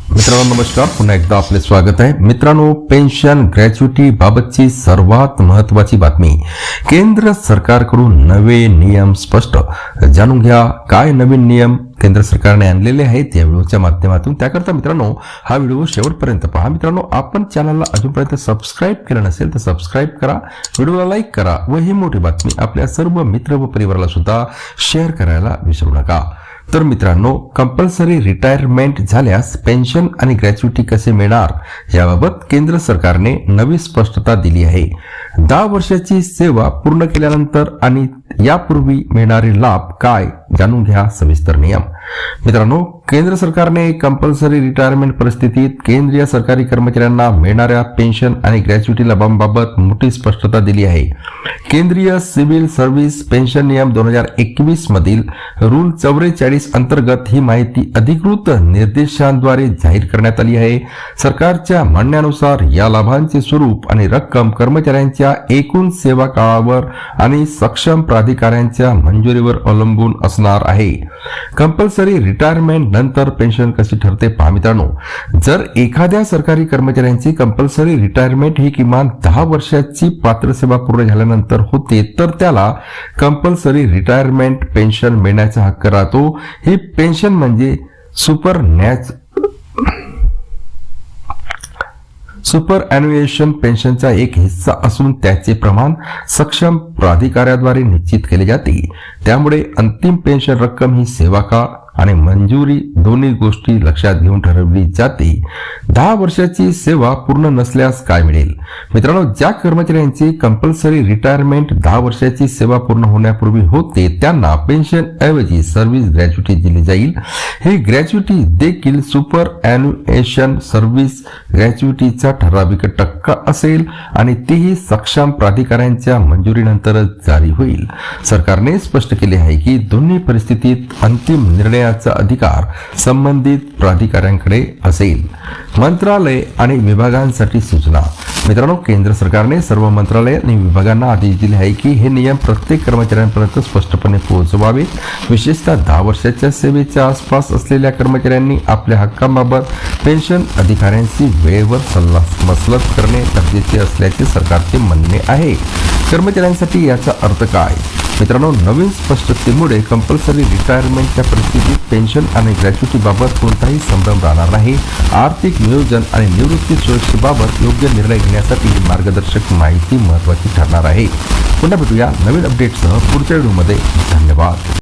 मित्रांनो नमस्कार, पुन्हा एकदा आपले स्वागत आहे. मित्रांनो, पेन्शन ग्रॅच्युटी बाबतची सर्वात महत्त्वाची बातमी. केंद्र सरकारकडून नवे नियम स्पष्ट. जाणून घ्या काय नवीन नियम केंद्र सरकारने आणलेले आहेत या व्हिडिओच्या माध्यमातून. त्याकरता मित्रांनो हा व्हिडिओ शेवटपर्यंत पहा. मित्रांनो, आपण चॅनलला अजूनपर्यंत सबस्क्राईब केलं नसेल तर सबस्क्राईब करा, व्हिडिओला लाईक करा व ही मोठी बातमी आपल्या सर्व मित्र व परिवाराला सुद्धा शेअर करायला विसरू नका. तर मित्रांनो, कंपल्सरी रिटायरमेंट झाल्यास पेन्शन आणि ग्रॅच्युटी कसे मिळणार याबाबत केंद्र सरकारने नवी स्पष्टता दिली आहे. 10 वर्षाची सेवा पूर्ण केल्यानंतर आणि यापूर्वी मिळणारे लाभ काय, जाणून घ्या सविस्तर नियम. मित्रांनो, केंद्र सरकारने कंपल्सरी रिटायरमेंट परिस्थितीत केंद्रीय सरकारी कर्मचाऱ्यांना मिळणाऱ्या पेन्शन आणि ग्रॅच्युटी लाभांबाबत मोठी स्पष्टता दिली आहे. केंद्रीय सिव्हिल सर्व्हिस पेन्शन नियम 2021 मधील रूल 44 अंतर्गत ही माहिती अधिकृत निर्देशांद्वारे जाहीर करण्यात आली आहे. सरकारच्या म्हणण्यानुसार या लाभांचे स्वरूप आणि रक्कम कर्मचाऱ्यांच्या एकूण सेवा काळावर आणि सक्षम प्राधिकाऱ्यांच्या मंजुरीवर अवलंबून असणार आहे. कंपल्सरी रिटायरमेंट नंतर पेन्शन कशी ठरते पहा. मित्रांनो, जर एखाद्या सरकारी कर्मचाऱ्यांची कंपल्सरी रिटायरमेंट ही किमान 10 वर्षाची पात्र सेवा पूर्ण झाल्यानंतर होते तर त्याला कंपल्सरी रिटायरमेंट पेन्शन मिळण्याचा हक्क राहतो. ही पेन्शन म्हणजे सुपर ॲन्युएशन पेन्शनचा एक हिस्सा असून त्याचे प्रमाण सक्षम प्राधिकाऱ्याद्वारे निश्चित केले जाते. त्यामुळे अंतिम पेन्शन रक्कम ही सेवा काळ आणि मंजुरी दोन्ही गोष्टी लक्षात घेऊन ठरवली जाते. 10 वर्षाची सेवा पूर्ण नसल्यास काय मिळेल? मित्रांनो, ज्या कर्मचाऱ्यांची कंपल्सरी रिटायरमेंट 10 वर्षाची सेवा पूर्ण होण्यापूर्वी होते त्यांना पेन्शन ऐवजी सर्व्हिस ग्रॅच्युटी दिली जाईल. ही ग्रॅच्युटी देखील सुपर ॲन्युएशन सर्व्हिस ग्रॅच्युटीचा ठराविक टक्का असेल आणि तीही सक्षम प्राधिकाऱ्यांच्या मंजुरीनंतरच जारी होईल. सरकारने स्पष्ट केले आहे की दोन्ही परिस्थितीत अंतिम निर्णय अधिकार संबंधित प्राधिकाऱ्यांकडे असेल. मंत्रालय आणि विभागांसाठी सूचना. मित्रांनो, केंद्र सरकारने सर्व मंत्रालय आणि विभागांना आदेश दिले आहे की हे नियम प्रत्येक कर्मचाऱ्यांपर्यंत स्पष्टपणे पोहोचवावेत. विशेषतः 10 वर्षाच्या सेवेच्या आसपास असलेल्या कर्मचाऱ्यांनी आपल्या हक्कांबाबत पेन्शन अधिकाऱ्यांशी वेळेवर सल्लामसलत करणे गरजेचे असल्याचे सरकारचे म्हणणे आहे. कर्मचाऱ्यांसाठी याचा अर्थ काय? मित्रांनो, नवीन स्पष्टतेमुळे कंपल्सरी रिटायरमेंटच्या परिस्थितीत पेन्शन आणि ग्रॅच्युटी बाबत कोणताही संभ्रम राहणार नाही. आर्थिक नियोजन आणि निवृत्ती सुरक्षेबाबत योग्य निर्णय घेण्यासाठी मार्गदर्शक माहिती महत्त्वाची ठरणार आहे. पुन्हा भेटूया नवीन अपडेटसह पुढच्या व्हिडिओमध्ये. धन्यवाद.